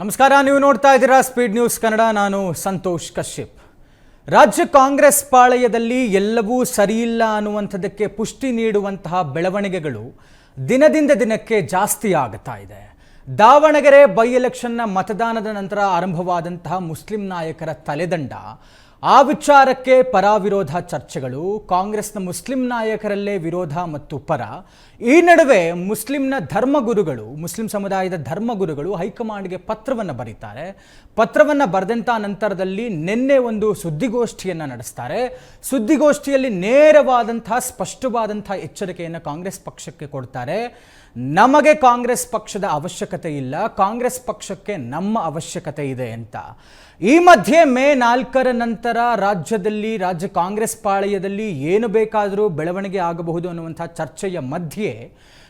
ನಮಸ್ಕಾರ, ನೀವು ನೋಡ್ತಾ ಇದ್ದೀರಾ ಸ್ಪೀಡ್ ನ್ಯೂಸ್ ಕನ್ನಡ. ನಾನು ಸಂತೋಷ್ ಕಶ್ಯಪ್. ರಾಜ್ಯ ಕಾಂಗ್ರೆಸ್ ಪಾಳಯದಲ್ಲಿ ಎಲ್ಲವೂ ಸರಿಯಿಲ್ಲ ಅನ್ನುವಂಥದ್ದಕ್ಕೆ ಪುಷ್ಟಿ ನೀಡುವಂತಹ ಬೆಳವಣಿಗೆಗಳು ದಿನದಿಂದ ದಿನಕ್ಕೆ ಜಾಸ್ತಿ ಆಗ್ತಾ ಇದೆ. ದಾವಣಗೆರೆ ಬೈ ಎಲೆಕ್ಷನ್ನ ಮತದಾನದ ನಂತರ ಆರಂಭವಾದಂತಹ ಮುಸ್ಲಿಂ ನಾಯಕರ ತಲೆದಂಡ, ಆ ವಿಚಾರಕ್ಕೆ ಪರ ವಿರೋಧ ಚರ್ಚೆಗಳು, ಕಾಂಗ್ರೆಸ್ನ ಮುಸ್ಲಿಂ ನಾಯಕರಲ್ಲೇ ವಿರೋಧ ಮತ್ತು ಪರ. ಈ ನಡುವೆ ಮುಸ್ಲಿಂ ಸಮುದಾಯದ ಧರ್ಮಗುರುಗಳು ಹೈಕಮಾಂಡ್ಗೆ ಪತ್ರವನ್ನು ಬರೀತಾರೆ. ಪತ್ರವನ್ನು ಬರೆದಂಥ ನಂತರದಲ್ಲಿ ನಿನ್ನೆ ಒಂದು ಸುದ್ದಿಗೋಷ್ಠಿಯನ್ನು ನಡೆಸ್ತಾರೆ. ಸುದ್ದಿಗೋಷ್ಠಿಯಲ್ಲಿ ನೇರವಾದಂತಹ ಸ್ಪಷ್ಟವಾದಂತಹ ಎಚ್ಚರಿಕೆಯನ್ನು ಕಾಂಗ್ರೆಸ್ ಪಕ್ಷಕ್ಕೆ ಕೊಡ್ತಾರೆ. ನಮಗೆ ಕಾಂಗ್ರೆಸ್ ಪಕ್ಷದ ಅವಶ್ಯಕತೆ ಇಲ್ಲ, ಕಾಂಗ್ರೆಸ್ ಪಕ್ಷಕ್ಕೆ ನಮ್ಮ ಅವಶ್ಯಕತೆ ಇದೆ ಅಂತ. ಈ ಮಧ್ಯೆ ಮೇ 4ರ ನಂತರ ರಾಜ್ಯ ಕಾಂಗ್ರೆಸ್ ಪಾಳಯದಲ್ಲಿ ಏನು ಬೇಕಾದರೂ ಬೆಳವಣಿಗೆ ಆಗಬಹುದು ಅನ್ನುವಂಥ ಚರ್ಚೆಯ ಮಧ್ಯೆ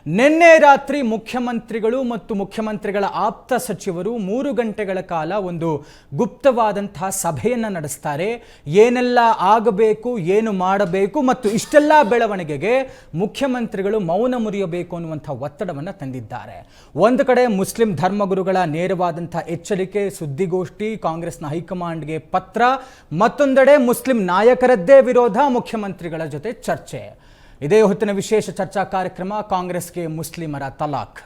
ನಿನ್ನೆ ರಾತ್ರಿ ಮುಖ್ಯಮಂತ್ರಿಗಳು ಮತ್ತು ಮುಖ್ಯಮಂತ್ರಿಗಳ ಆಪ್ತ ಸಚಿವರು 3 ಗಂಟೆಗಳ ಕಾಲ ಒಂದು ಗುಪ್ತವಾದಂತಹ ಸಭೆಯನ್ನು ನಡೆಸ್ತಾರೆ. ಏನೆಲ್ಲ ಆಗಬೇಕು, ಏನು ಮಾಡಬೇಕು ಮತ್ತು ಇಷ್ಟೆಲ್ಲ ಬೆಳವಣಿಗೆಗೆ ಮುಖ್ಯಮಂತ್ರಿಗಳು ಮೌನ ಮುರಿಯಬೇಕು ಅನ್ನುವಂಥ ಒತ್ತಡವನ್ನು ತಂದಿದ್ದಾರೆ. ಒಂದು ಕಡೆ ಮುಸ್ಲಿಂ ಧರ್ಮಗುರುಗಳ ನೇರವಾದಂಥ ಎಚ್ಚರಿಕೆ, ಸುದ್ದಿಗೋಷ್ಠಿ, ಕಾಂಗ್ರೆಸ್ನ ಹೈಕಮಾಂಡ್ಗೆ ಪತ್ರ, ಮತ್ತೊಂದೆಡೆ ಮುಸ್ಲಿಂ ನಾಯಕರದ್ದೇ ವಿರೋಧ, ಮುಖ್ಯಮಂತ್ರಿಗಳ ಜೊತೆ ಚರ್ಚೆ. ಇದೇ ಹೊತ್ತಿನ ವಿಶೇಷ ಚರ್ಚಾ ಕಾರ್ಯಕ್ರಮ ಕಾಂಗ್ರೆಸ್ಗೆ ಮುಸ್ಲಿಮರ ತಲಾಖ್.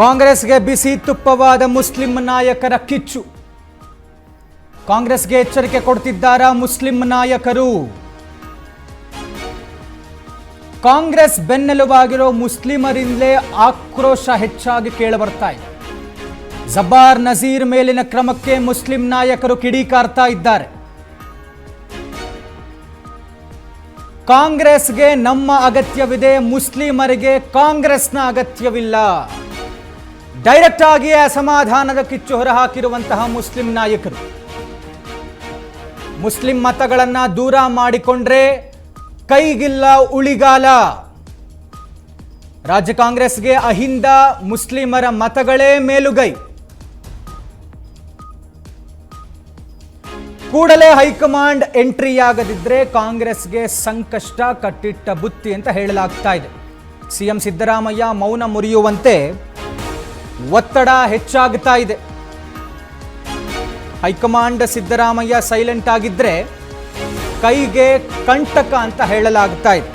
ಕಾಂಗ್ರೆಸ್ಗೆ ಬಿಸಿ ತುಪ್ಪವಾದ ಮುಸ್ಲಿಂ ನಾಯಕರ ಕಿಚ್ಚು. ಕಾಂಗ್ರೆಸ್ಗೆ ಎಚ್ಚರಿಕೆ ಕೊಡ್ತಿದ್ದಾರಾ ಮುಸ್ಲಿಂ ನಾಯಕರು? ಕಾಂಗ್ರೆಸ್ ಬೆನ್ನೆಲುಬಾಗಿರೋ ಮುಸ್ಲಿಮರಿಂದಲೇ ಆಕ್ರೋಶ ಹೆಚ್ಚಾಗಿ ಕೇಳಬರ್ತಾ ಇದೆ. ಜಬ್ಬಾರ್ ನಜೀರ್ ಮೇಲಿನ ಕ್ರಮಕ್ಕೆ ಮುಸ್ಲಿಂ ನಾಯಕರು ಕಿಡಿಕಾರ್ತಾ ಇದ್ದಾರೆ. ಕಾಂಗ್ರೆಸ್ಗೆ ನಮ್ಮ ಅಗತ್ಯವಿದೆ, ಮುಸ್ಲಿಮರಿಗೆ ಕಾಂಗ್ರೆಸ್ನ ಅಗತ್ಯವಿಲ್ಲ. ಡೈರೆಕ್ಟ್ ಆಗಿ ಅಸಮಾಧಾನದ ಕಿಚ್ಚು ಹೊರಹಾಕಿರುವಂತಹ ಮುಸ್ಲಿಂ ನಾಯಕರು ಮುಸ್ಲಿಂ ಮತಗಳನ್ನ ದೂರ ಮಾಡಿಕೊಂಡ್ರೆ ಕೈಗಿಲ್ಲ ಉಳಿಗಾಲ. ರಾಜ್ಯ ಕಾಂಗ್ರೆಸ್ಗೆ ಅಹಿಂದ ಮುಸ್ಲಿಮರ ಮತಗಳೇ ಮೇಲುಗೈ. ಕೂಡಲೇ ಹೈಕಮಾಂಡ್ ಎಂಟ್ರಿಯಾಗದಿದ್ರೆ ಕಾಂಗ್ರೆಸ್ಗೆ ಸಂಕಷ್ಟ, ಕಟ್ಟಿಟ್ಟ ಬುತ್ತಿ ಅಂತ ಹೇಳಲಾಗ್ತಾ ಇದೆ. ಸಿಎಂ ಸಿದ್ದರಾಮಯ್ಯ ಮೌನ ಮುರಿಯುವಂತೆ ಒತ್ತಡ ಹೆಚ್ಚಾಗ್ತಾ ಇದೆ. ಹೈಕಮಾಂಡ್ ಸಿದ್ದರಾಮಯ್ಯ ಸೈಲೆಂಟ್ ಆಗಿದ್ರೆ ಕೈಗೆ ಕಂಟಕ ಅಂತ ಹೇಳಲಾಗ್ತಾ ಇದೆ.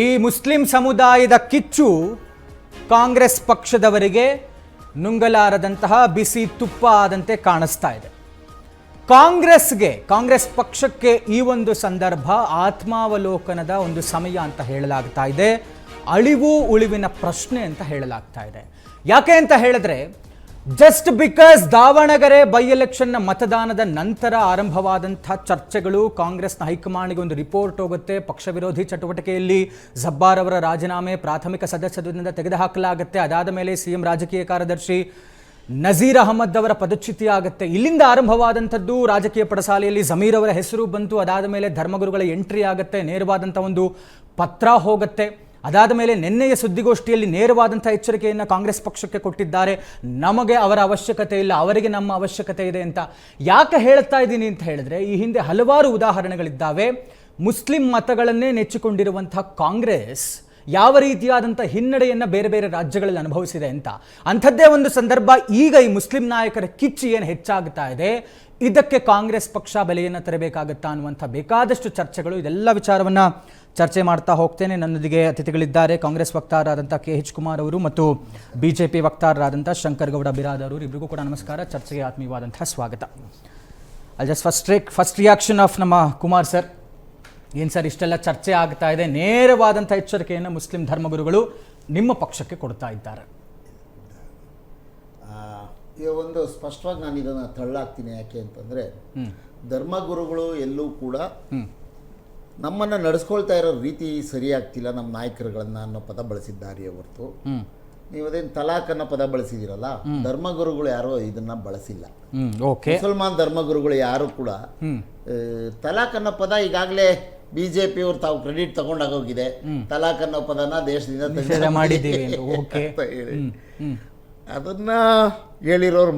ಈ ಮುಸ್ಲಿಂ ಸಮುದಾಯದ ಕಿಚ್ಚು ಕಾಂಗ್ರೆಸ್ ಪಕ್ಷದವರಿಗೆ ನುಂಗಲಾರದಂತಹ ಬಿಸಿ ತುಪ್ಪ ಆದಂತೆ ಕಾಣಿಸ್ತಾ ಇದೆ. ಕಾಂಗ್ರೆಸ್ ಪಕ್ಷಕ್ಕೆ ಈ ಒಂದು ಸಂದರ್ಭ ಆತ್ಮಾವಲೋಕನದ ಒಂದು ಸಮಯ ಅಂತ ಹೇಳಲಾಗ್ತಾ ಇದೆ. ಅಳಿವು ಉಳಿವಿನ ಪ್ರಶ್ನೆ ಅಂತ ಹೇಳಲಾಗ್ತಾ ಇದೆ. ಯಾಕೆ ಅಂತ ಹೇಳಿದ್ರೆ, ಜಸ್ಟ್ ಬಿಕಾಸ್ ದಾವಣಗೆರೆ ಬೈ ಎಲೆಕ್ಷನ್ನ ಮತದಾನದ ನಂತರ ಆರಂಭವಾದಂಥ ಚರ್ಚೆಗಳು, ಕಾಂಗ್ರೆಸ್ನ ಹೈಕಮಾಂಡ್ಗೆ ಒಂದು ರಿಪೋರ್ಟ್ ಹೋಗುತ್ತೆ, ಪಕ್ಷ ವಿರೋಧಿ ಚಟುವಟಿಕೆಯಲ್ಲಿ ಜಬ್ಬಾರ್ ಅವರ ರಾಜೀನಾಮೆ ಪ್ರಾಥಮಿಕ ಸದಸ್ಯತ್ವದಿಂದ ತೆಗೆದುಹಾಕಲಾಗುತ್ತೆ. ಅದಾದ ಮೇಲೆ ಸಿಎಂ ರಾಜಕೀಯ ಕಾರ್ಯದರ್ಶಿ ನಜೀರ್ ಅಹಮದ್ ಅವರ ಪದಚ್ಯುತಿ ಆಗುತ್ತೆ. ಇಲ್ಲಿಂದ ಆರಂಭವಾದಂಥದ್ದು ರಾಜಕೀಯ ಪಡಸಾಲೆಯಲ್ಲಿ ಜಮೀರ್ ಅವರ ಹೆಸರು ಬಂತು. ಅದಾದ ಮೇಲೆ ಧರ್ಮಗುರುಗಳ ಎಂಟ್ರಿ ಆಗುತ್ತೆ, ನೇರವಾದಂಥ ಒಂದು ಪತ್ರ ಹೋಗುತ್ತೆ. ಅದಾದ ಮೇಲೆ ನಿನ್ನೆಯ ಸುದ್ದಿಗೋಷ್ಠಿಯಲ್ಲಿ ನೇರವಾದಂಥ ಎಚ್ಚರಿಕೆಯನ್ನು ಕಾಂಗ್ರೆಸ್ ಪಕ್ಷಕ್ಕೆ ಕೊಟ್ಟಿದ್ದಾರೆ. ನಮಗೆ ಅವರ ಅವಶ್ಯಕತೆ ಇಲ್ಲ, ಅವರಿಗೆ ನಮ್ಮ ಅವಶ್ಯಕತೆ ಇದೆ ಅಂತ. ಯಾಕೆ ಹೇಳ್ತಾ ಇದ್ದೀನಿ ಅಂತ ಹೇಳಿದ್ರೆ, ಈ ಹಿಂದೆ ಹಲವಾರು ಉದಾಹರಣೆಗಳಿದ್ದಾವೆ. ಮುಸ್ಲಿಂ ಮತಗಳನ್ನೇ ನೆಚ್ಚಿಕೊಂಡಿರುವಂಥ ಕಾಂಗ್ರೆಸ್ ಯಾವ ರೀತಿಯಾದಂಥ ಹಿನ್ನಡೆಯನ್ನು ಬೇರೆ ಬೇರೆ ರಾಜ್ಯಗಳಲ್ಲಿ ಅನುಭವಿಸಿದೆ ಅಂತ. ಅಂಥದ್ದೇ ಒಂದು ಸಂದರ್ಭ ಈಗ ಈ ಮುಸ್ಲಿಂ ನಾಯಕರ ಕಿಚ್ಚು ಏನು ಹೆಚ್ಚಾಗ್ತಾ ಇದೆ, ಇದಕ್ಕೆ ಕಾಂಗ್ರೆಸ್ ಪಕ್ಷ ಬೆಲೆಯನ್ನು ತರಬೇಕಾಗುತ್ತಾ ಅನ್ನುವಂಥ ಬೇಕಾದಷ್ಟು ಚರ್ಚೆಗಳು. ಇದೆಲ್ಲ ವಿಚಾರವನ್ನು ಚರ್ಚೆ ಮಾಡ್ತಾ ಹೋಗ್ತೇನೆ. ನನ್ನೊಂದಿಗೆ ಅತಿಥಿಗಳಿದ್ದಾರೆ ಕಾಂಗ್ರೆಸ್ ವಕ್ತಾರರಾದಂಥ KH ಕುಮಾರ್ ಅವರು ಮತ್ತು BJP ವಕ್ತಾರರಾದಂಥ ಶಂಕರ್ ಗೌಡ ಬಿರಾದರ್ ಅವರು. ಇಬ್ಬರಿಗೂ ಕೂಡ ನಮಸ್ಕಾರ, ಚರ್ಚೆಗೆ ಆತ್ಮೀಯವಾದಂಥ ಸ್ವಾಗತ. ಅಲ್ಲಿ ಜಸ್ಟ್ ಫಸ್ಟ್ ರಿಯಾಕ್ಷನ್ ಆಫ್ ನಮ್ಮ ಕುಮಾರ್ ಸರ್. ಏನು ಸರ್, ಇಷ್ಟೆಲ್ಲ ಚರ್ಚೆ ಆಗ್ತಾ ಇದೆ, ನೇರವಾದಂಥ ಎಚ್ಚರಿಕೆಯನ್ನು ಮುಸ್ಲಿಂ ಧರ್ಮಗುರುಗಳು ನಿಮ್ಮ ಪಕ್ಷಕ್ಕೆ ಕೊಡ್ತಾ ಇದ್ದಾರೆ. ಈಗ ಒಂದು ಸ್ಪಷ್ಟವಾಗಿ ನಾನು ಇದನ್ನು ತಳ್ಳಾಗ್ತೀನಿ. ಯಾಕೆ ಅಂತಂದರೆ, ಧರ್ಮಗುರುಗಳು ಎಲ್ಲೂ ಕೂಡ ನಮ್ಮನ್ನು ನಡೆಸ್ಕೊಳ್ತಾ ಇರೋ ರೀತಿ ಸರಿಯಾಗ್ತಿಲ್ಲ, ನಮ್ಮ ನಾಯಕರುಗಳನ್ನ ಅನ್ನೋ ಪದ ಬಳಸಿದ್ದಾರೆ ಹೊರತು ನೀವು ಅದೇನು ತಲಾಕ್ ಅನ್ನೋ ಪದ ಬಳಸಿದಿರಲ್ಲ, ಧರ್ಮಗುರುಗಳು ಯಾರೋ ಇದನ್ನ ಬಳಸಿಲ್ಲ. ಮುಸಲ್ಮಾನ್ ಧರ್ಮಗುರುಗಳು ಯಾರು ಕೂಡ ತಲಾಕ್ ಅನ್ನೋ ಪದ ಈಗಾಗಲೇ BJP ಅವರು ತಾವು ಕ್ರೆಡಿಟ್ ತಗೊಂಡಾಗೋಗಿದೆ. ತಲಾಕ್ ಅನ್ನೋ ಪದನ ದೇಶದಿಂದ ಮಾಡಿದ್ದೀವಿ. ಅದನ್ನು ಹೇಳಿರೋರು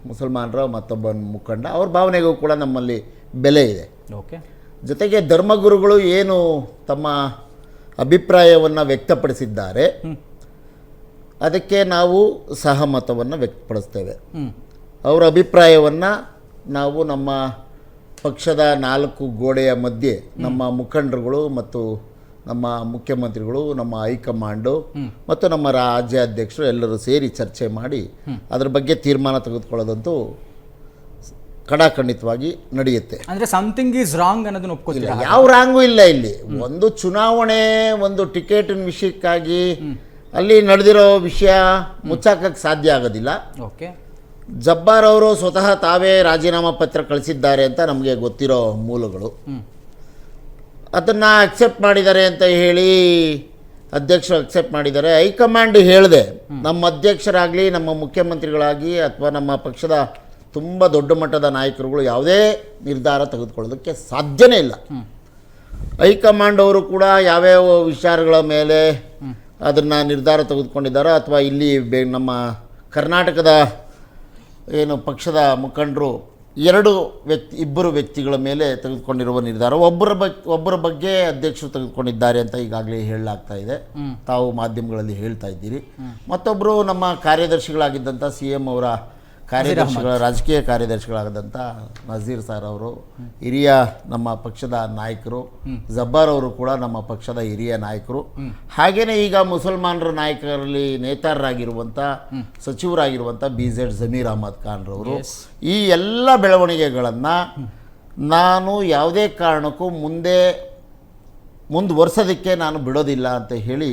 ಮುಸಲ್ಮಾನರ ಮತ್ತೊಬ್ಬ ಮುಖಂಡ, ಅವ್ರ ಭಾವನೆಗೂ ಕೂಡ ನಮ್ಮಲ್ಲಿ ಬೆಲೆ ಇದೆ. ಓಕೆ. ಜೊತೆಗೆ ಧರ್ಮಗುರುಗಳು ಏನು ತಮ್ಮ ಅಭಿಪ್ರಾಯವನ್ನು ವ್ಯಕ್ತಪಡಿಸಿದ್ದಾರೆ ಅದಕ್ಕೆ ನಾವು ಸಹಮತವನ್ನು ವ್ಯಕ್ತಪಡಿಸ್ತೇವೆ. ಅವರ ಅಭಿಪ್ರಾಯವನ್ನು ನಾವು ನಮ್ಮ ಪಕ್ಷದ 4 ಗೋಡೆಯ ಮಧ್ಯೆ ನಮ್ಮ ಮುಖಂಡರುಗಳು ಮತ್ತು ನಮ್ಮ ಮುಖ್ಯಮಂತ್ರಿಗಳು, ನಮ್ಮ ಹೈಕಮಾಂಡು ಮತ್ತು ನಮ್ಮ ರಾಜ್ಯಾಧ್ಯಕ್ಷರು ಎಲ್ಲರೂ ಸೇರಿ ಚರ್ಚೆ ಮಾಡಿ ಅದರ ಬಗ್ಗೆ ತೀರ್ಮಾನ ತೆಗೆದುಕೊಳ್ಳೋದಂತೂ ಖಡಾಖಂಡಿತವಾಗಿ ನಡೆಯುತ್ತೆ. ಅಂದರೆ ಸಮಥಿಂಗ್ ಈಸ್ ರಾಂಗ್ ಅನ್ನೋದನ್ನ ಒಪ್ಕೋತಿಲ್ಲ? ಯಾವ ರಾಂಗೂ ಇಲ್ಲ. ಇಲ್ಲಿ ಒಂದು ಚುನಾವಣೆ, ಒಂದು ಟಿಕೆಟಿನ ವಿಷಯಕ್ಕಾಗಿ ಅಲ್ಲಿ ನಡೆದಿರೋ ವಿಷಯ ಮುಚ್ಚಾಕಕ್ಕೆ ಸಾಧ್ಯ ಆಗೋದಿಲ್ಲ. ಓಕೆ. ಜಬ್ಬಾರ್ ಅವರು ಸ್ವತಃ ತಾವೇ ರಾಜೀನಾಮಾ ಪತ್ರ ಕಳಿಸಿದ್ದಾರೆ ಅಂತ ನಮಗೆ ಗೊತ್ತಿರೋ ಮೂಲಗಳು. ಅದನ್ನು ಅಕ್ಸೆಪ್ಟ್ ಮಾಡಿದ್ದಾರೆ ಅಂತ ಹೇಳಿ ಅಧ್ಯಕ್ಷರು ಅಕ್ಸೆಪ್ಟ್ ಮಾಡಿದ್ದಾರೆ. ಹೈಕಮಾಂಡ್ ಹೇಳಿದೆ, ನಮ್ಮ ಅಧ್ಯಕ್ಷರಾಗಲಿ ನಮ್ಮ ಮುಖ್ಯಮಂತ್ರಿಗಳಾಗಿ ಅಥವಾ ನಮ್ಮ ಪಕ್ಷದ ತುಂಬ ದೊಡ್ಡ ಮಟ್ಟದ ನಾಯಕರುಗಳು ಯಾವುದೇ ನಿರ್ಧಾರ ತೆಗೆದುಕೊಳ್ಳೋದಕ್ಕೆ ಸಾಧ್ಯನೇ ಇಲ್ಲ. ಹೈಕಮಾಂಡ್ ಅವರು ಕೂಡ ಯಾವ್ಯಾವ ವಿಚಾರಗಳ ಮೇಲೆ ಅದನ್ನು ನಿರ್ಧಾರ ತೆಗೆದುಕೊಂಡಿದ್ದಾರೋ ಅಥವಾ ಇಲ್ಲಿ ನಮ್ಮ ಕರ್ನಾಟಕದ ಏನು ಪಕ್ಷದ ಮುಖಂಡರು ಇಬ್ಬರು ವ್ಯಕ್ತಿಗಳ ಮೇಲೆ ತೆಗೆದುಕೊಂಡಿರುವ ನಿರ್ಧಾರ, ಒಬ್ಬರ ಬಗ್ಗೆ ಅಧ್ಯಕ್ಷರು ತೆಗೆದುಕೊಂಡಿದ್ದಾರೆ ಅಂತ ಈಗಾಗಲೇ ಹೇಳಲಾಗ್ತಾ ಇದೆ, ತಾವು ಮಾಧ್ಯಮಗಳಲ್ಲಿ ಹೇಳ್ತಾ ಇದ್ದೀರಿ. ಮತ್ತೊಬ್ಬರು ನಮ್ಮ ಕಾರ್ಯದರ್ಶಿಗಳಾಗಿದ್ದಂಥ CM ಅವರ ರಾಜಕೀಯ ಕಾರ್ಯದರ್ಶಿಗಳಾದಂಥ ನಜೀರ್ ಸರ್ ಅವರು ಹಿರಿಯ ನಮ್ಮ ಪಕ್ಷದ ನಾಯಕರು, ಜಬ್ಬಾರ್ ಅವರು ಕೂಡ ನಮ್ಮ ಪಕ್ಷದ ಹಿರಿಯ ನಾಯಕರು. ಹಾಗೆಯೇ ಈಗ ಮುಸಲ್ಮಾನರ ನಾಯಕರಲ್ಲಿ ನೇತಾರರಾಗಿರುವಂಥ ಸಚಿವರಾಗಿರುವಂಥ BZ ಜಮೀರ್ ಅಹಮದ್ ಖಾನ್ ರವರು. ಈ ಎಲ್ಲ ಬೆಳವಣಿಗೆಗಳನ್ನು ನಾನು ಯಾವುದೇ ಕಾರಣಕ್ಕೂ ಮುಂದುವರ್ಸೋದಕ್ಕೆ ನಾನು ಬಿಡೋದಿಲ್ಲ ಅಂತ ಹೇಳಿ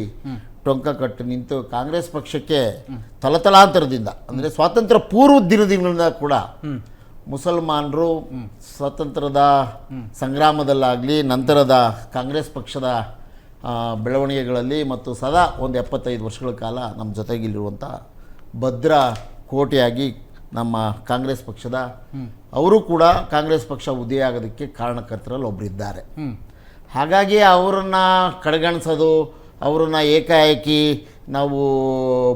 ಟೊಂಕ ಕಟ್ಟು ನಿಂತು ಕಾಂಗ್ರೆಸ್ ಪಕ್ಷಕ್ಕೆ ತಲತಲಾಂತರದಿಂದ, ಅಂದರೆ ಸ್ವಾತಂತ್ರ್ಯ ಪೂರ್ವ ದಿನದಿಂದ ಕೂಡ ಮುಸಲ್ಮಾನರು ಸ್ವಾತಂತ್ರ್ಯದ ಸಂಗ್ರಾಮದಲ್ಲಾಗಲಿ ನಂತರದ ಕಾಂಗ್ರೆಸ್ ಪಕ್ಷದ ಬೆಳವಣಿಗೆಗಳಲ್ಲಿ ಮತ್ತು ಸದಾ ಒಂದು 75 ವರ್ಷಗಳ ಕಾಲ ನಮ್ಮ ಜೊತೆಗಿಲ್ಲಿರುವಂಥ ಭದ್ರ ಕೋಟೆಯಾಗಿ ನಮ್ಮ ಕಾಂಗ್ರೆಸ್ ಪಕ್ಷದ ಅವರು ಕೂಡ ಕಾಂಗ್ರೆಸ್ ಪಕ್ಷ ಉದಯ ಆಗೋದಕ್ಕೆ ಕಾರಣಕರ್ತರಲ್ಲಿ ಒಬ್ಬರಿದ್ದಾರೆ. ಹಾಗಾಗಿ ಅವರನ್ನು ಕಡೆಗಣಿಸೋದು, ಅವರನ್ನು ಏಕಾಏಕಿ ನಾವು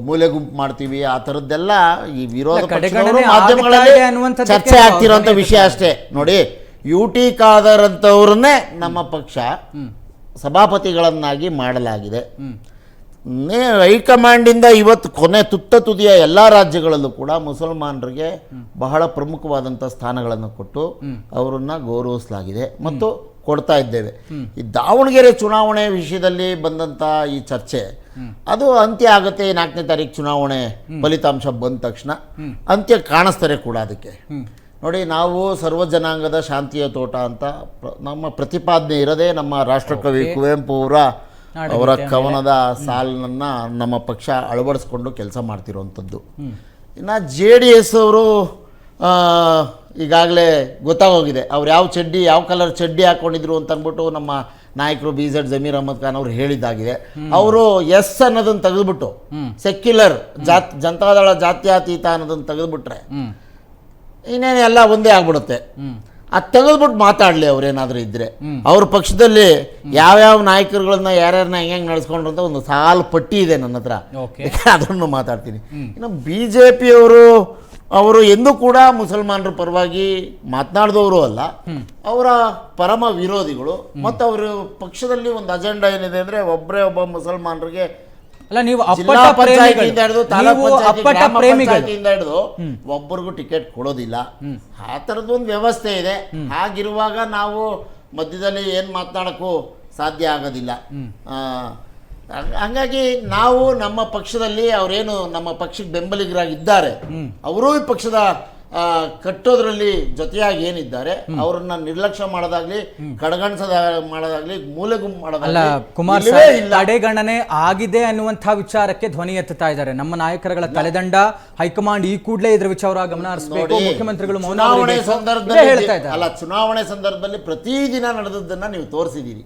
ಮೂಲೆ ಗುಂಪು ಮಾಡ್ತೀವಿ, ಆ ಥರದ್ದೆಲ್ಲ ಈ ವಿರೋಧ ಪಕ್ಷದವರು ಮಾಧ್ಯಮಗಳಲ್ಲಿ ಚರ್ಚೆ ಆಗ್ತಿರೋಂಥ ವಿಷಯ ಅಷ್ಟೇ. ನೋಡಿ, UT ಖಾದರ್ ಅಂತವ್ರನ್ನೇ ನಮ್ಮ ಪಕ್ಷ ಸಭಾಪತಿಗಳನ್ನಾಗಿ ಮಾಡಲಾಗಿದೆ. ಹೈಕಮಾಂಡಿಂದ ಇವತ್ತು ತುತ್ತ ತುದಿಯ ಎಲ್ಲ ರಾಜ್ಯಗಳಲ್ಲೂ ಕೂಡ ಮುಸಲ್ಮಾನರಿಗೆ ಬಹಳ ಪ್ರಮುಖವಾದಂಥ ಸ್ಥಾನಗಳನ್ನು ಕೊಟ್ಟು ಅವರನ್ನು ಗೌರವಿಸಲಾಗಿದೆ ಮತ್ತು ಕೊಡ್ತಾ ಇದ್ದೇವೆ. ಈ ದಾವಣಗೆರೆ ಚುನಾವಣೆ ವಿಷಯದಲ್ಲಿ ಬಂದಂಥ ಈ ಚರ್ಚೆ ಅದು ಅಂತ್ಯ ಆಗುತ್ತೆ. 4ನೇ ತಾರೀಕು ಚುನಾವಣೆ ಫಲಿತಾಂಶ ಬಂದ ತಕ್ಷಣ ಅಂತ್ಯ ಕಾಣಿಸ್ತಾರೆ ಕೂಡ. ಅದಕ್ಕೆ ನೋಡಿ, ನಾವು ಸರ್ವ ಜನಾಂಗದ ಶಾಂತಿಯ ತೋಟ ಅಂತ ನಮ್ಮ ಪ್ರತಿಪಾದನೆ ಇರೋದೇ ನಮ್ಮ ರಾಷ್ಟ್ರಕವಿ ಕುವೆಂಪು ಅವರ ಕವನದ ಸಾಲನ್ನು ನಮ್ಮ ಪಕ್ಷ ಅಳವಡಿಸ್ಕೊಂಡು ಕೆಲಸ ಮಾಡ್ತಿರೋವಂಥದ್ದು. ಇನ್ನು JDS ಅವರು ಈಗಾಗಲೇ ಗೊತ್ತಾಗೋಗಿದೆ ಅವ್ರು ಯಾವ ಕಲರ್ ಚಡ್ಡಿ ಹಾಕ್ಕೊಂಡಿದ್ರು ಅಂತ ಅಂದ್ಬಿಟ್ಟು ನಮ್ಮ ನಾಯಕರು BZ ಜಮೀರ್ ಅಹಮದ್ ಖಾನ್ ಅವರು ಹೇಳಿದ್ದಾಗಿದೆ. ಅವರು ಎಸ್ ಅನ್ನೋದನ್ನು ತೆಗೆದುಬಿಟ್ಟು ಸೆಕ್ಯುಲರ್ ಜನತಾದಳ ಜಾತ್ಯತೀತ ಅನ್ನೋದನ್ನು ತೆಗೆದುಬಿಟ್ರೆ ಇನ್ನೇನೆಲ್ಲ ಒಂದೇ ಆಗ್ಬಿಡುತ್ತೆ. ಅದು ತೆಗೆದ್ಬಿಟ್ಟು ಮಾತಾಡಲಿ ಅವ್ರೇನಾದರೂ ಇದ್ದರೆ. ಅವ್ರ ಪಕ್ಷದಲ್ಲಿ ಯಾವ್ಯಾವ ನಾಯಕರುಗಳನ್ನ ಯಾರ್ಯಾರನ್ನ ಹೆಂಗೆ ನಡೆಸ್ಕೊಂಡ್ರು ಅಂತ ಒಂದು ಸಾಲು ಪಟ್ಟಿ ಇದೆ ನನ್ನ ಹತ್ರ, ಅದನ್ನು ಮಾತಾಡ್ತೀನಿ. ಇನ್ನು BJP ಅವರು ಎಂದೂ ಕೂಡ ಮುಸಲ್ಮಾನರ ಪರವಾಗಿ ಮಾತನಾಡಿದವರು ಅಲ್ಲ, ಅವರ ಪರಮ ವಿರೋಧಿಗಳು. ಮತ್ತು ಅವರ ಪಕ್ಷದಲ್ಲಿ ಒಂದು ಅಜೆಂಡಾ ಏನಿದೆ ಅಂದರೆ ಒಬ್ಬ ಮುಸಲ್ಮಾನರಿಗೆ ಅಲ್ಲ, ನೀವು ಜಿಲ್ಲಾ ಪಂಚಾಯತಿಯಿಂದ ಹಿಡಿದು ತಾಲೂಕು ಪಂಚಾಯತಿಯಿಂದ ಹಿಡಿದು ಒಬ್ಬರಿಗೂ ಟಿಕೆಟ್ ಕೊಡೋದಿಲ್ಲ. ಆ ಥರದ್ದು ಒಂದು ವ್ಯವಸ್ಥೆ ಇದೆ. ಹಾಗಿರುವಾಗ ನಾವು ಮಧ್ಯದಲ್ಲಿ ಏನು ಮಾತನಾಡೋಕ್ಕೂ ಸಾಧ್ಯ ಆಗೋದಿಲ್ಲ. ಹಂಗಾಗಿ ನಾವು ನಮ್ಮ ಪಕ್ಷದಲ್ಲಿ ಅವರೇನು ನಮ್ಮ ಪಕ್ಷಕ್ಕೆ ಬೆಂಬಲಿಗರಾಗಿದ್ದಾರೆ ಅವರೂ ಈ ಪಕ್ಷದ ಕಟ್ಟೋದ್ರಲ್ಲಿ ಜೊತೆಯಾಗಿ ಏನಿದ್ದಾರೆ ಅವರನ್ನ ನಿರ್ಲಕ್ಷ್ಯ ಮಾಡೋದಾಗ್ಲಿ, ಕಡೆಗಣಿಸದ ಮಾಡೋದಾಗ್ಲಿ, ಮೂಲೆ ಗುಂಪು ಮಾಡೋದಾಗ್ಲಿ ತಡೆಗಣನೆ ಆಗಿದೆ ಅನ್ನುವಂತಹ ವಿಚಾರಕ್ಕೆ ಧ್ವನಿ ಎತ್ತುತ್ತಾ ಇದ್ದಾರೆ ನಮ್ಮ ನಾಯಕರುಗಳ ತಲೆದಂಡ. ಹೈಕಮಾಂಡ್ ಈ ಕೂಡಲೇ ಇದ್ರ ವಿಚಾರ ಗಮನ ಹರಿಸಬೇಕು. ಮುಖ್ಯಮಂತ್ರಿಗಳು ಚುನಾವಣೆ ಸಂದರ್ಭದಲ್ಲಿ ಪ್ರತಿದಿನ ನಡೆದದ್ದನ್ನ ನೀವು ತೋರಿಸಿದ್ದೀರಿ.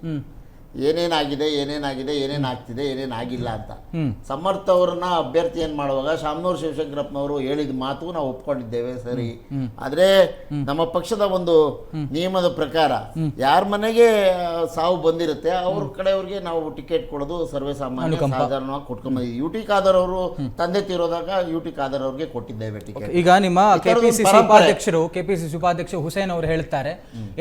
ಏನೇನಾಗಿದೆ ಏನೇನಾಗ್ತಿದೆ ಏನೇನಾಗಿಲ್ಲ ಅಂತ. ಸಮರ್ಥ ಅವ್ರನ್ನ ಅಭ್ಯರ್ಥಿಯನ್ನು ಮಾಡುವಾಗ ಶಾಮನೂರು ಶಿವಶಂಕರಪ್ಪನವರು ಹೇಳಿದ ಮಾತು ನಾವು ಒಪ್ಕೊಂಡಿದ್ದೇವೆ, ಸರಿ. ಆದ್ರೆ ನಮ್ಮ ಪಕ್ಷದ ಒಂದು ನಿಯಮದ ಪ್ರಕಾರ ಯಾರ ಮನೆಗೆ ಸಾವು ಬಂದಿರುತ್ತೆ ಅವ್ರ ಕಡೆಯವ್ರಿಗೆ ನಾವು ಟಿಕೆಟ್ ಕೊಡೋದು ಸರ್ವೇ ಸಾಮಾನ್ಯ ಸಾಧಾರಣವಾಗಿ ಕೊಟ್ಕೊಂಡ್ಬಂದಿದ್ದೀವಿ. ಯು ಟಿ ಖಾದರ್ ಅವರು ತಂದೆ ತೀರೋದಾಗ ಯು ಟಿ ಖಾದರ್ ಅವ್ರಿಗೆ ಕೊಟ್ಟಿದ್ದೇವೆ ಟಿಕೆಟ್. ಈಗ ನಿಮ್ಮ ಕೆಪಿಸಿಸಿ ಉಪಾಧ್ಯಕ್ಷ ಹುಸೇನ್ ಅವರು ಹೇಳ್ತಾರೆ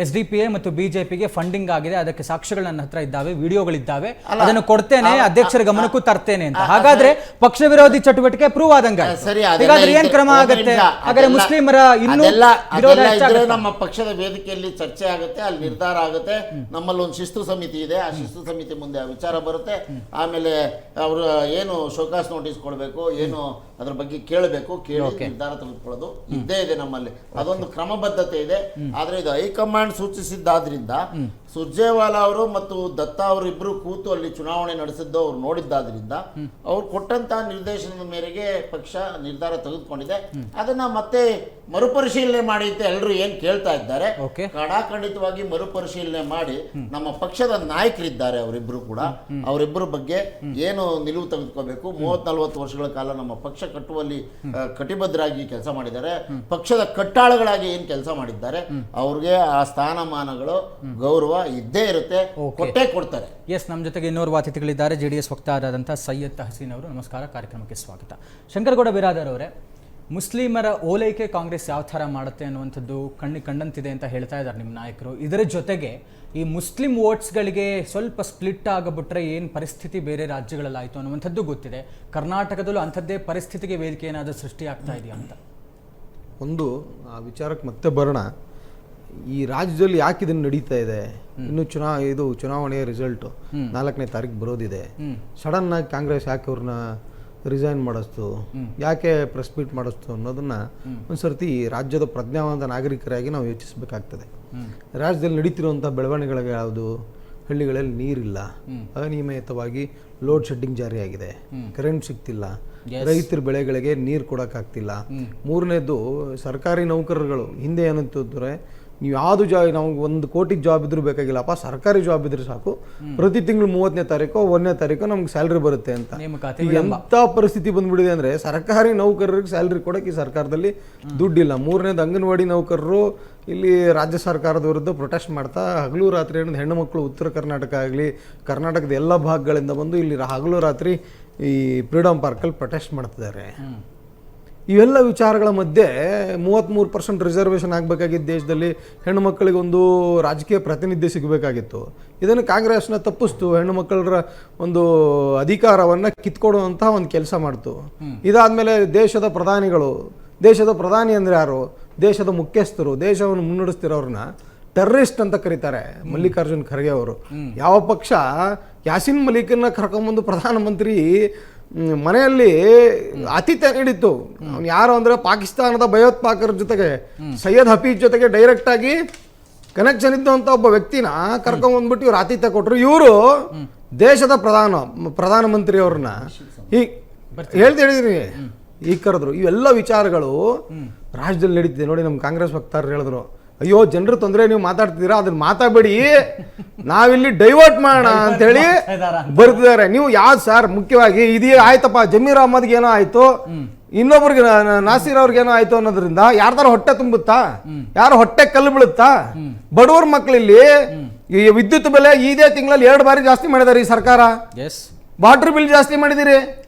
SDPI ಮತ್ತು ಬಿಜೆಪಿಗೆ ಫಂಡಿಂಗ್ ಆಗಿದೆ, ಅದಕ್ಕೆ ಸಾಕ್ಷ್ಯಗಳು ನನ್ನ ಹತ್ರ ಇದ್ದಾವೆ, ವಿಡಿಯೋಗಳಿದ್ದಾವೆ, ಅದನ್ನು ಕೊಡ್ತೇನೆ, ಅಧ್ಯಕ್ಷರ ಗಮನಕ್ಕೂ ತರ್ತೇನೆ ಅಂತ. ಹಾಗಾದ್ರೆ ಪಕ್ಷ ವಿರೋಧಿ ಚಟುವಟಿಕೆ ಪ್ರೂವ್ ಆದಂಗ ಸರಿ. ಹಾಗಾದ್ರೆ ಏನ್ ಕ್ರಮ ಆಗುತ್ತೆ? ಹಾಗಾದ್ರೆ ಮುಸ್ಲಿಮರ ಇನ್ನೂ ನಮ್ಮ ಪಕ್ಷದ ವೇದಿಕೆಯಲ್ಲಿ ಚರ್ಚೆ ಆಗುತ್ತೆ, ಅಲ್ಲಿ ನಿರ್ಧಾರ ಆಗುತ್ತೆ. ನಮ್ಮಲ್ಲಿ ಒಂದು ಶಿಸ್ತು ಸಮಿತಿ ಇದೆ, ಆ ಶಿಸ್ತು ಸಮಿತಿ ಮುಂದೆ ಆ ವಿಚಾರ ಬರುತ್ತೆ. ಆಮೇಲೆ ಅವರು ಏನು ಶೋಕಾಸ್ ನೋಟಿಸ್ ಕೊಡಬೇಕು, ಏನು ಅದ್ರ ಬಗ್ಗೆ ಕೇಳಬೇಕು, ಕೇಳಿ ನಿರ್ಧಾರ ತೆಗೆದುಕೊಳ್ಳೋದು ಇದ್ದೇ ಇದೆ ನಮ್ಮಲ್ಲಿ. ಅದೊಂದು ಕ್ರಮಬದ್ಧತೆ ಇದೆ. ಆದ್ರೆ ಇದು ಹೈಕಮಾಂಡ್ ಸೂಚಿಸಿದ್ದಾದ್ರಿಂದ ಸುರ್ಜೇವಾಲಾ ಅವರು ಮತ್ತು ದತ್ತಾ ಅವರು ಇಬ್ರು ಕೂತು ಅಲ್ಲಿ ಚುನಾವಣೆ ನಡೆಸಿದ್ದು ಅವ್ರು ನೋಡಿದ್ದಾದ್ರಿಂದ ಅವ್ರು ಕೊಟ್ಟಂತಹ ನಿರ್ದೇಶನದ ಮೇರೆಗೆ ಪಕ್ಷ ನಿರ್ಧಾರ ತೆಗೆದುಕೊಂಡಿದೆ. ಅದನ್ನ ಮತ್ತೆ ಮರುಪರಿಶೀಲನೆ ಮಾಡಿ ಅಂತ ಎಲ್ಲರೂ ಏನ್ ಕೇಳ್ತಾ ಇದ್ದಾರೆ, ಕಡಾಖಂಡಿತವಾಗಿ ಮರುಪರಿಶೀಲನೆ ಮಾಡಿ ನಮ್ಮ ಪಕ್ಷದ ನಾಯಕರಿದ್ದಾರೆ ಅವರಿಬ್ರು ಕೂಡ, ಅವರಿಬ್ಬರ ಬಗ್ಗೆ ಏನು ನಿಲುವು ತೆಗೆದುಕೋಬೇಕು. 30-40 ವರ್ಷಗಳ ಕಾಲ ನಮ್ಮ ಪಕ್ಷ ಕಟ್ಟುವಲ್ಲಿ ಕಟಿಬದ್ಧರಾಗಿ ಕೆಲಸ ಮಾಡಿದ್ದಾರೆ, ಪಕ್ಷದ ಕಟ್ಟಾಳಗಳಾಗಿ ಏನ್ ಕೆಲಸ ಮಾಡಿದ್ದಾರೆ, ಅವ್ರಿಗೆ ಆ ಸ್ಥಾನಮಾನಗಳು ಗೌರವ ಇದ್ದೇ ಇರುತ್ತೆ, ಕೊಟ್ಟೇ ಕೊಡ್ತಾರೆ. ಎಸ್, ನಮ್ಮ ಜೊತೆಗೆ ಇನ್ನೋರ್ವ ಅತಿಥಿಗಳಿದ್ದಾರೆ. JDS ವಕ್ತಾರರಾದಂಥ ಸೈಯದ್ ತಹಸೀನ್ ಅವರು. ನಮಸ್ಕಾರ, ಕಾರ್ಯಕ್ರಮಕ್ಕೆ ಸ್ವಾಗತ. ಶಂಕರಗೌಡ ಬಿರಾದರ್ ಅವರೇ, ಮುಸ್ಲಿಮರ ಓಲೈಕೆ ಕಾಂಗ್ರೆಸ್ ಯಾವ ಥರ ಮಾಡುತ್ತೆ ಅನ್ನುವಂಥದ್ದು ಕಂಡಂತಿದೆ ಅಂತ ಹೇಳ್ತಾ ಇದ್ದಾರೆ ನಿಮ್ಮ ನಾಯಕರು. ಇದರ ಜೊತೆಗೆ ಈ ಮುಸ್ಲಿಂ ವೋಟ್ಸ್ಗಳಿಗೆ ಸ್ವಲ್ಪ ಸ್ಪ್ಲಿಟ್ ಆಗಿಬಿಟ್ರೆ ಏನು ಪರಿಸ್ಥಿತಿ ಬೇರೆ ರಾಜ್ಯಗಳಲ್ಲಾಯಿತು ಅನ್ನುವಂಥದ್ದು ಗೊತ್ತಿದೆ. ಕರ್ನಾಟಕದಲ್ಲೂ ಅಂಥದ್ದೇ ಪರಿಸ್ಥಿತಿಗೆ ವೇದಿಕೆ ಏನಾದರೂ ಸೃಷ್ಟಿ ಆಗ್ತಾ ಇದೆಯಾ ಅಂತ ಒಂದು ಆ ವಿಚಾರಕ್ಕೆ ಮತ್ತೆ ಬರೋಣ. ಈ ರಾಜ್ಯದಲ್ಲಿ ಯಾಕೆ ಇದನ್ನು ನಡೀತಾ ಇದೆ? ಇನ್ನು ಚುನಾವಣೆಯ ರಿಸಲ್ಟು 4ನೇ ತಾರೀಕು ಬರೋದಿದೆ. ಸಡನ್ ಆಗಿ ಕಾಂಗ್ರೆಸ್ ಯಾಕೆ ಅವ್ರನ್ನ ರಿಸೈನ್ ಮಾಡಿಸ್ತು, ಯಾಕೆ ಪ್ರೆಸ್ ಮೀಟ್ ಮಾಡಿಸ್ತು ಅನ್ನೋದನ್ನ ಒಂದ್ಸರ್ತಿ ರಾಜ್ಯದ ಪ್ರಜ್ಞಾವಂತ ನಾಗರಿಕರಾಗಿ ನಾವು ಯೋಚಿಸಬೇಕಾಗ್ತದೆ. ರಾಜ್ಯದಲ್ಲಿ ನಡೀತಿರುವಂಥ ಬೆಳವಣಿಗೆಗಳು ಯಾವುದು? ಹಳ್ಳಿಗಳಲ್ಲಿ ನೀರಿಲ್ಲ, ಅನಿಯಮಿತವಾಗಿ ಲೋಡ್ ಶೆಡ್ಡಿಂಗ್ ಜಾರಿಯಾಗಿದೆ, ಕರೆಂಟ್ ಸಿಗ್ತಿಲ್ಲ, ರೈತರ ಬೆಳೆಗಳಿಗೆ ನೀರು ಕೊಡೋಕ್ಕಾಗ್ತಿಲ್ಲ. ಮೂರನೇದು ಸರ್ಕಾರಿ ನೌಕರರುಗಳು ಹಿಂದೆ ಏನಂತಂದ್ರೆ ನೀವು ಯಾವುದು ನಾವು 1 ಕೋಟಿ ಜಾಬ್ ಇದ್ರೂ ಬೇಕಾಗಿಲ್ಲಪ್ಪ, ಸರ್ಕಾರಿ ಜಾಬ್ ಇದ್ರೆ ಸಾಕು, ಪ್ರತಿ ತಿಂಗಳು 30ನೇ ತಾರೀಕು 1ನೇ ತಾರೀಕು ನಮ್ಗೆ ಸ್ಯಾಲ್ರಿ ಬರುತ್ತೆ ಅಂತ. ಎಂಥ ಪರಿಸ್ಥಿತಿ ಬಂದ್ಬಿಟ್ಟಿದೆ ಅಂದರೆ ಸರ್ಕಾರಿ ನೌಕರರಿಗೆ ಸ್ಯಾಲ್ರಿ ಕೊಡೋಕೆ ಈ ಸರ್ಕಾರದಲ್ಲಿ ದುಡ್ಡಿಲ್ಲ. ಮೂರನೇದು ಅಂಗನವಾಡಿ ನೌಕರರು ಇಲ್ಲಿ ರಾಜ್ಯ ಸರ್ಕಾರದ ವಿರುದ್ಧ ಪ್ರೊಟೆಸ್ಟ್ ಮಾಡ್ತಾ ಹಗಲು ರಾತ್ರಿ ಹೆಣ್ಣು ಮಕ್ಕಳು ಉತ್ತರ ಕರ್ನಾಟಕ ಆಗಲಿ ಕರ್ನಾಟಕದ ಎಲ್ಲ ಭಾಗಗಳಿಂದ ಬಂದು ಇಲ್ಲಿ ಹಗಲು ರಾತ್ರಿ ಈ ಫ್ರೀಡಮ್ ಪಾರ್ಕಲ್ಲಿ ಪ್ರೊಟೆಸ್ಟ್ ಮಾಡ್ತಿದ್ದಾರೆ. ಇವೆಲ್ಲ ವಿಚಾರಗಳ ಮಧ್ಯೆ 33% ರಿಸರ್ವೇಷನ್ ಆಗಬೇಕಾಗಿದ್ದ ದೇಶದಲ್ಲಿ ಹೆಣ್ಣು ಮಕ್ಕಳಿಗೆ ಒಂದು ರಾಜಕೀಯ ಪ್ರಾತಿನಿಧ್ಯ ಸಿಗಬೇಕಾಗಿತ್ತು. ಇದನ್ನು ಕಾಂಗ್ರೆಸ್ನ ತಪ್ಪಿಸ್ತು, ಹೆಣ್ಣು ಮಕ್ಕಳ ಒಂದು ಅಧಿಕಾರವನ್ನು ಕಿತ್ಕೊಡುವಂಥ ಒಂದು ಕೆಲಸ ಮಾಡ್ತು. ಇದಾದಮೇಲೆ ದೇಶದ ಪ್ರಧಾನಿ ಅಂದರೆ ಯಾರು? ದೇಶದ ಮುಖ್ಯಸ್ಥರು, ದೇಶವನ್ನು ಮುನ್ನಡೆಸ್ತಿರೋರನ್ನ ಟೆರರಿಸ್ಟ್ ಅಂತ ಕರೀತಾರೆ. ಮಲ್ಲಿಕಾರ್ಜುನ್ ಖರ್ಗೆ ಅವರು. ಯಾವ ಪಕ್ಷ ಯಾಸಿನ್ ಮಲಿಕನ್ನ ಕರ್ಕೊಂಬಂದು ಪ್ರಧಾನಮಂತ್ರಿ ಮನೆಯಲ್ಲಿ ಆತಿಥ್ಯ ನೀಡಿತ್ತು. ಅವ್ನು ಯಾರು ಅಂದ್ರೆ ಪಾಕಿಸ್ತಾನದ ಭಯೋತ್ಪಾದಕರ ಜೊತೆಗೆ ಸೈಯದ್ ಹಫೀಜ್ ಜೊತೆಗೆ ಡೈರೆಕ್ಟ್ ಆಗಿ ಕನೆಕ್ಷನ್ ಇದ್ದಂತ ಒಬ್ಬ ವ್ಯಕ್ತಿನ ಕರ್ಕೊಂಡ್ಬಂದ್ಬಿಟ್ಟು ಇವ್ರು ಆತಿಥ್ಯ ಕೊಟ್ಟರು. ಇವರು ದೇಶದ ಪ್ರಧಾನಮಂತ್ರಿ ಅವ್ರನ್ನ ಹೇಳಿದೀನಿ ಈಗ ಕರೆದ್ರು. ಇವೆಲ್ಲ ವಿಚಾರಗಳು ರಾಜ್ಯದಲ್ಲಿ ನಡೀತಿದೆ. ನೋಡಿ, ನಮ್ಮ ಕಾಂಗ್ರೆಸ್ ವಕ್ತಾರರು ಹೇಳಿದ್ರು, ಅಯ್ಯೋ ಜನರು ತೊಂದರೆ ನೀವು ಮಾತಾಡ್ತಿದ್ದೀರಾ, ಅದನ್ನ ಮಾತಾಡಬೇಡಿ, ನಾವಿಲ್ಲಿ ಡೈವರ್ಟ್ ಮಾಡೋಣ ಅಂತ ಹೇಳಿ ಬರ್ತಿದ್ದಾರೆ. ನೀವು ಯಾವ್ದು ಸರ್ ಮುಖ್ಯವಾಗಿ ಇದೀ ಆಯ್ತಪ್ಪ, ಜಮೀರ್ ಅಹಮದ್ಗೆ ಏನೋ ಆಯ್ತು, ಇನ್ನೊಬ್ರಿಗೆ ನಾಸೀರ್ ಅವ್ರಿಗೇನೋ ಆಯ್ತು ಅನ್ನೋದ್ರಿಂದ ಯಾರ್ದಾರ ಹೊಟ್ಟೆ ತುಂಬುತ್ತಾ? ಯಾರು ಹೊಟ್ಟೆ ಕಲ್ಲು ಬೀಳುತ್ತಾ? ಬಡವ್ರ ಮಕ್ಕಳಿಲ್ಲಿ ಈ ವಿದ್ಯುತ್ ಬೆಲೆ ಇದೇ ತಿಂಗಳಲ್ಲಿ 2 ಬಾರಿ ಜಾಸ್ತಿ ಮಾಡಿದಾರೆ ಈ ಸರ್ಕಾರ. ವಾಟರ್ ಬಿಲ್ ಜಾಸ್ತಿ ಮಾಡಿದಿರಿ.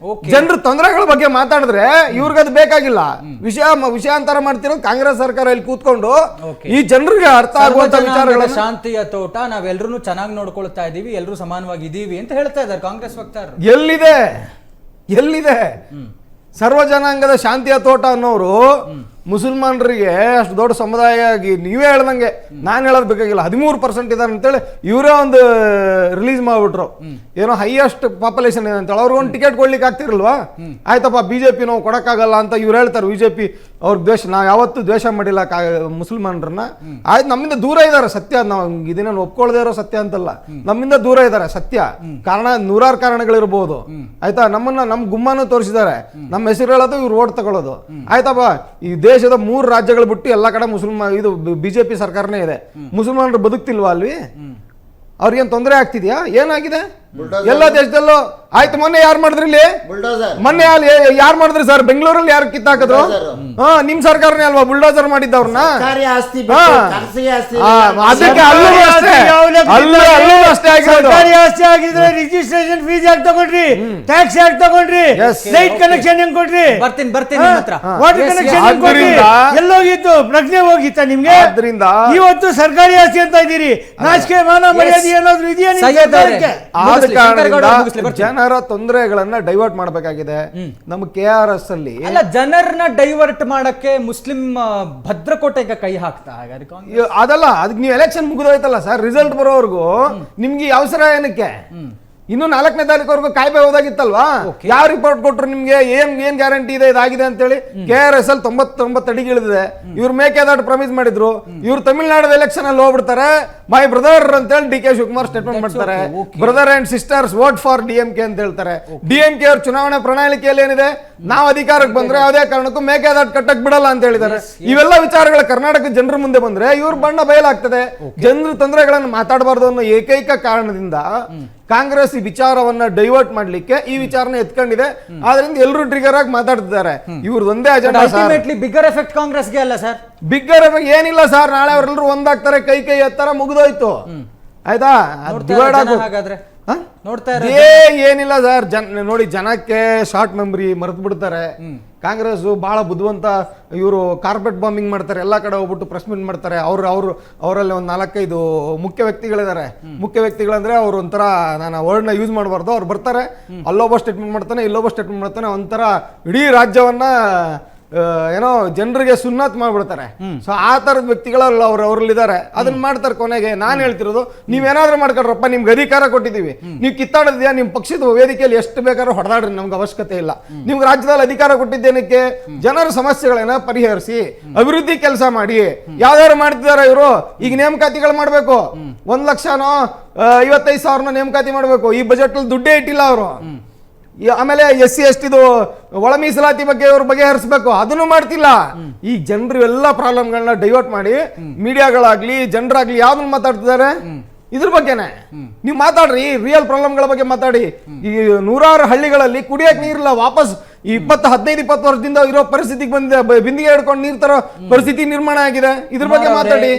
ಜನರ ತೊಂದರೆಗಳ ಬಗ್ಗೆ ಮಾತಾಡಿದ್ರೆ ಇವ್ರಿಗದು ಬೇಕಾಗಿಲ್ಲ. ವಿಷಯಾಂತರ ಮಾಡ್ತಿರೋದು ಕಾಂಗ್ರೆಸ್ ಸರ್ಕಾರ ಇಲ್ಲಿ ಕೂತ್ಕೊಂಡು ಈ ಜನರಿಗೆ ಅರ್ಥ ಆಗುವಂತ ವಿಚಾರಗಳ ಶಾಂತಿಯ ತೋಟ, ನಾವೆಲ್ಲರೂ ಚೆನ್ನಾಗಿ ನೋಡ್ಕೊಳ್ತಾ ಇದೀವಿ, ಎಲ್ಲರೂ ಸಮಾನವಾಗಿ ಇದೀವಿ ಅಂತ ಹೇಳ್ತಾ ಇದ್ದಾರೆ ಕಾಂಗ್ರೆಸ್ ವಕ್ತಾರರು. ಎಲ್ಲಿದೆ ಸರ್ವ ಜನಾಂಗದ ಶಾಂತಿಯ ತೋಟ ಅನ್ನೋರು ಮುಸಲ್ಮಾನರಿಗೆ ಅಷ್ಟು ದೊಡ್ಡ ಸಮುದಾಯ ಆಗಿ ನೀವೇ ಹೇಳ್ದಂಗೆ ನಾನು ಹೇಳೋದು ಬೇಕಾಗಿಲ್ಲ 13% ಇದಾರೆ ಅಂತೇಳಿ ಇವರೇ ಒಂದು ರಿಲೀಸ್ ಮಾಡ್ಬಿಟ್ರು. ಏನೋ ಹೈಯೆಸ್ಟ್ ಪಾಪ್ಯುಲೇಷನ್ ಇದೆ ಅಂತೇಳಿ ಅವ್ರಿಗೆ ಒಂದು ಟಿಕೆಟ್ ಕೊಡ್ಲಿಕ್ಕೆ ಆಗ್ತಿರಲ್ವಾ? ಆಯ್ತಪ್ಪ, ಬಿಜೆಪಿ ನಾವು ಕೊಡಕ್ಕಾಗಲ್ಲ ಅಂತ ಇವ್ರು ಹೇಳ್ತಾರೆ. ಬಿಜೆಪಿ ಅವ್ರ ದ್ವೇಷ, ನಾವು ಯಾವತ್ತೂ ದ್ವೇಷ ಮಾಡಿಲ್ಲ ಮುಸಲ್ಮಾನರನ್ನ. ಆಯ್ತು, ನಮ್ಮಿಂದ ದೂರ ಇದ್ದಾರೆ ಸತ್ಯ. ನಾವು ಇದನ್ನ ಒಪ್ಕೊಳ್ಳದೆ ಇರೋ ಸತ್ಯ ಅಂತಲ್ಲ, ನಮ್ಮಿಂದ ದೂರ ಇದ್ದಾರೆ ಸತ್ಯ. ಕಾರಣ ನೂರಾರು ಕಾರಣಗಳಿರ್ಬೋದು. ಆಯ್ತಾ, ನಮ್ ಗುಮ್ಮನ್ನು ತೋರಿಸಿದ್ದಾರೆ, ನಮ್ಮ ಹೆಸರು ಹೇಳೋದು, ಇವ್ರು ಓಟ್ ತಗೊಳ್ಳೋದು. ಆಯ್ತಪ್ಪ, ಈ ದೇಶದ 3 ರಾಜ್ಯಗಳು ಬಿಟ್ಟು ಎಲ್ಲ ಕಡೆ ಇದು ಬಿಜೆಪಿ ಸರ್ಕಾರನೇ ಇದೆ. ಮುಸಲ್ಮಾನರು ಬದುಕ್ತಿಲ್ವಾ ಅಲ್ಲಿ? ಅವ್ರಿಗೇನ್ ತೊಂದರೆ ಆಗ್ತಿದ್ಯಾ? ಏನಾಗಿದೆ? Bulldozer. ಎಲ್ಲ ದೇಶದಲ್ಲೂ ಆಯ್ತು. ಮೊನ್ನೆ ಯಾರು ಮಾಡಿದ್ರಿ ಇಲ್ಲಿ? ಬುಲ್ಡೋಸರ್ ಮೊನ್ನೆ ಅಲ್ಲಿ ಯಾರು ಮಾಡಿದ್ರಿ ಸರ್? ಬೆಂಗಳೂರಲ್ಲಿ ಯಾರು ಕಿತ್ತಾಕಿದ್ರು? Bulldozer. ನಿಮ್ ಸರ್ಕಾರನೇ ಅಲ್ವಾ ಬುಲ್ಡೋಸರ್ ಮಾಡಿದ್ದವ್ರನ್ನ? ಸರ್ಕಾರಿ ಆಸ್ತಿ ಹಾ. ಖಾಸಗಿ ಆಸ್ತಿ ಅದಕ್ಕೆ ಅಲ್ಲೂ ಅಷ್ಟೇ ಆಗಿರೋದು. ಸರ್ಕಾರಿ ಆಸ್ತಿ ಆಗಿದ್ರೆ ರಿಜಿಸ್ಟ್ರೇಷನ್ ಫೀಸ್ ಯಾಕೆ ತಗೊಂಡ್ರಿ? ಟ್ಯಾಕ್ಸ್ ಯಾಕೆ ತಗೊಂಡ್ರಿ? Yes. ಲೈಟ್ ಕನೆಕ್ಷನ್ ಹೆಂಗ್ ಕೊಟ್ರಿ? ಬರ್ತೀನಿ ನಿಮ್ಮ ಹತ್ರ. Water Yes, connection yes. ಹೆಂಗ್ ಕೊಟ್ರಿ? ಆದ್ರಿಂದ- ಎಲ್ಲೋಗಿತ್ತು? ಪ್ರಜ್ಞೆ ಹೋಗಿತ್ತ ನಿಮ್ಗೆ? ಆದ್ರಿಂದ ಇವತ್ತು ಸರ್ಕಾರಿ ಆಸ್ತಿ ಅಂತ ಇದ್ದೀರಿ. ನಾಚಿಕೆ ಮಾನ ಮರ್ಯಾದೆ ಏನಾದ್ರು ಇದೆಯಾ ನಿಮ್ ಸೈಯದ್ ಅವರೇ. ಸರ್ಕಾರಕ್ಕೆ? ಆದ ಮುಗಿಸ್ಲಿ, ಶಂಕರಗೌಡ ಕಾರಣದಿಂದ ಮುಗಿಸ್ಲಿ, ಬರ್ತೀನಿ. ಜನರ ತೊಂದರೆಗಳನ್ನ ಡೈವರ್ಟ್ ಮಾಡಬೇಕಾಗಿದೆ. ನಮ್ಮ KRS ಅಲ್ಲಿ ಅಲ್ಲ, ಜನರನ್ನ ಡೈವರ್ಟ್ ಮಾಡಕ್ಕೆ ಮುಸ್ಲಿಂ ಭದ್ರಕೋಟೆಗೆ ಕೈ ಹಾಕ್ತಾ ಹಾಗಾದ್ರೆ ಕಾಂಗ್ರೆಸ್? ಅದಲ್ಲ, ಅದಕ್ಕೆ ನೀವು ಎಲೆಕ್ಷನ್ ಮುಗಿದೋಯ್ತಲ್ಲ ಸರ್, ರಿಸಲ್ಟ್ ಬರೋವರೆಗೂ ನಿಮ್ಗೆ ಈ ಅವಸರ ಏನಕ್ಕೆ? ಇನ್ನು 4ನೇ ತಾರೀಕುವರೆಗೂ ಕಾಯ್ಬೋದಾಗಿತ್ತಲ್ವಾ? Okay. ಯಾವ ರಿಪೋರ್ಟ್ ಕೊಟ್ರು ನಿಮ್ಗೆ? ಏನ್ ಗ್ಯಾರಂಟಿ ಇದೆ ಇದಾಗಿದೆ ಅಂತೇಳಿ? KRS ಅಲ್ಲಿ 99 ಅಡಿಗೆ ಇಳಿದಿದೆ. ಇವ್ರು ಮೇಕೆದಾಟು ಪ್ರಾಮಿಸ್ ಮಾಡಿದ್ರು. ಇವ್ರು ತಮಿಳ್ನಾಡು ಎಲೆಕ್ಷನ್ ಅಲ್ಲಿ ಹೋಗ್ಬಿಡ್ತಾರೆ, ಮೈ ಬ್ರದರ್ ಅಂತೇಳಿ DK ಶಿವಕುಮಾರ್ ಸ್ಟೇಟ್ಮೆಂಟ್ ಮಾಡ್ತಾರೆ. okay. Brother and sisters vote for DMK ಅಂತ ಹೇಳ್ತಾರೆ. DMK ಅವ್ರ ಚುನಾವಣೆ ಪ್ರಣಾಳಿಕೆಯಲ್ಲಿ ಏನಿದೆ? ನಾವು ಅಧಿಕಾರಕ್ಕೆ ಬಂದ್ರೆ ಯಾವುದೇ ಕಾರಣಕ್ಕೂ ಮೇಕೆದಾಟು ಕಟ್ಟಕ್ ಬಿಡಲ್ಲ ಅಂತ ಹೇಳಿದ್ದಾರೆ. ಇವೆಲ್ಲ ವಿಚಾರಗಳ ಕರ್ನಾಟಕ ಜನರ ಮುಂದೆ ಬಂದ್ರೆ ಇವ್ರ ಬಣ್ಣ ಬಯಲಾಗ್ತದೆ. ಜನರ ತೊಂದರೆಗಳನ್ನು ಮಾತಾಡಬಾರ್ದು ಅನ್ನೋ ಏಕೈಕ ಕಾರಣದಿಂದ ಕಾಂಗ್ರೆಸ್ ಈ ವಿಚಾರವನ್ನ ಡೈವರ್ಟ್ ಮಾಡ್ಲಿಕ್ಕೆ ಈ ವಿಚಾರನ ಎತ್ಕೊಂಡಿದೆ. ಆದ್ರಿಂದ ಎಲ್ಲರೂ ಟ್ರಿಗರ್ ಆಗಿ ಮಾತಾಡ್ತಿದ್ದಾರೆ. ಇವ್ರದ್ದು ಒಂದೇ agenda sir. Ultimately bigger effect ಕಾಂಗ್ರೆಸ್ಗೆ ಅಲ್ಲ ಸರ್? ಬಿಗ್ಗರ್ ಏನಿಲ್ಲ ಸರ್. ನಾಳೆ ಅವರೆಲ್ಲರೂ ಒಂದಾಗ್ತಾರೆ, ಕೈ ಎತ್ತರ ಮುಗಿದೋಯ್ತು. ಆಯ್ತಾ? ನೋಡ್ತಾ ಇರೋ ಜನ ಹಾಗಾದ್ರೆ ನೋಡ್ತಾ ಇರೋ ಏನಿಲ್ಲ ಸರ್. ನೋಡಿ, ಜನಕ್ಕೆ ಶಾರ್ಟ್ ಮೆಮರಿ ಮರೆತು ಬಿಡ್ತಾರೆ. ಕಾಂಗ್ರೆಸ್ ಬಹಳ ಬುದ್ಧಿವಂತ. ಇವರು ಕಾರ್ಪೆಟ್ ಬಾಂಬಿಂಗ್ ಮಾಡ್ತಾರೆ, ಎಲ್ಲ ಕಡೆ ಹೋಗ್ಬಿಟ್ಟು ಪ್ರೆಸ್ ಮೀಟ್ ಮಾಡ್ತಾರೆ. ಅವರಲ್ಲಿ ಒಂದು 4-5 ಮುಖ್ಯ ವ್ಯಕ್ತಿಗಳಿದ್ದಾರೆ. ಮುಖ್ಯ ವ್ಯಕ್ತಿಗಳಂದ್ರೆ ಅವ್ರು ಒಂಥರ, ನಾನು ಆ ವರ್ಡ್ನ ಯೂಸ್ ಮಾಡಬಾರ್ದು, ಅವ್ರು ಬರ್ತಾರೆ, ಅಲ್ಲೊಬ್ಬ ಸ್ಟೇಟ್ಮೆಂಟ್ ಮಾಡ್ತಾನೆ, ಇಲ್ಲೊಬ್ಬ ಸ್ಟೇಟ್ಮೆಂಟ್ ಮಾಡ್ತಾನೆ, ಒಂಥರ ಇಡೀ ರಾಜ್ಯವನ್ನ ಏನೋ ಜನರಿಗೆ ಸುನ್ನಾತ್ ಮಾಡ್ಬಿಡ್ತಾರೆ. ಸೊ ಆ ತರದ ವ್ಯಕ್ತಿಗಳು ಅವ್ರಲ್ಲಿದ್ದಾರೆ. ಅದನ್ನ ಮಾಡ್ತಾರೆ. ಕೊನೆಗೆ ನಾನು ಹೇಳ್ತಿರೋದು, ನೀವೇನಾದ್ರೂ ಮಾಡ್ಕೊಡ್ರಪ್ಪ, ನಿಮ್ಗೆ ಅಧಿಕಾರ ಕೊಟ್ಟಿದ್ದೀವಿ, ನೀವು ಕಿತ್ತಾಡಿದ್ಯಾ, ನಿಮ್ ಪಕ್ಷದ ವೇದಿಕೆಯಲ್ಲಿ ಎಷ್ಟು ಬೇಕಾದ್ರೂ ಹೊಡೆದಾಡ್ರಿ, ನಮ್ಗೆ ಅವಶ್ಯಕತೆ ಇಲ್ಲ. ನಿಮ್ಗೆ ರಾಜ್ಯದಲ್ಲಿ ಅಧಿಕಾರ ಕೊಟ್ಟಿದ್ದೇನಕ್ಕೆ? ಜನರ ಸಮಸ್ಯೆಗಳನ್ನ ಪರಿಹರಿಸಿ ಅಭಿವೃದ್ಧಿ ಕೆಲಸ ಮಾಡಿ. ಯಾವ್ದಾದ್ರು ಮಾಡ್ತಿದಾರ ಇವರು? ಈಗ ನೇಮಕಾತಿಗಳು ಮಾಡ್ಬೇಕು, 1 ಲಕ್ಷನೋ 55,000 ನೇಮಕಾತಿ ಮಾಡ್ಬೇಕು. ಈ ಬಜೆಟ್ ಅಲ್ಲಿ ದುಡ್ಡೇ ಇಟ್ಟಿಲ್ಲ ಅವರು. ಆಮೇಲೆ SC ST ಒಳ ಮೀಸಲಾತಿ ಬಗ್ಗೆ ಇವ್ರ ಬಗೆಹರಿಸಬೇಕು, ಅದನ್ನು ಮಾಡ್ತಿಲ್ಲ. ಈ ಜನರು ಎಲ್ಲ ಪ್ರಾಬ್ಲಮ್ಗಳನ್ನ ಡೈವರ್ಟ್ ಮಾಡಿ ಮೀಡಿಯಾಗಳಾಗ್ಲಿ ಜನರಾಗ್ಲಿ ಯಾವ್ದನ್ನ ಮಾತಾಡ್ತಿದ್ದಾರೆ? ಇದ್ರ ಬಗ್ಗೆನೆ ನೀವು ಮಾತಾಡ್ರಿ. ರಿಯಲ್ ಪ್ರಾಬ್ಲಮ್ಗಳ ಬಗ್ಗೆ ಮಾತಾಡಿ. ಈ 100 ಹಳ್ಳಿಗಳಲ್ಲಿ ಕುಡಿಯಕ್ ನೀರಿಲ್ಲ. ವಾಪಸ್ 15-20 ವರ್ಷದಿಂದ ಇರೋ ಪರಿಸ್ಥಿತಿಗೆ ಬಂದಿದೆ. ಬಿಂದಿಗೆ ಹಿಡ್ಕೊಂಡು ನೀರ್ ತರೋ ಪರಿಸ್ಥಿತಿ ನಿರ್ಮಾಣ ಆಗಿದೆ. ಇದ್ರ ಬಗ್ಗೆ ಮಾತಾಡಿ.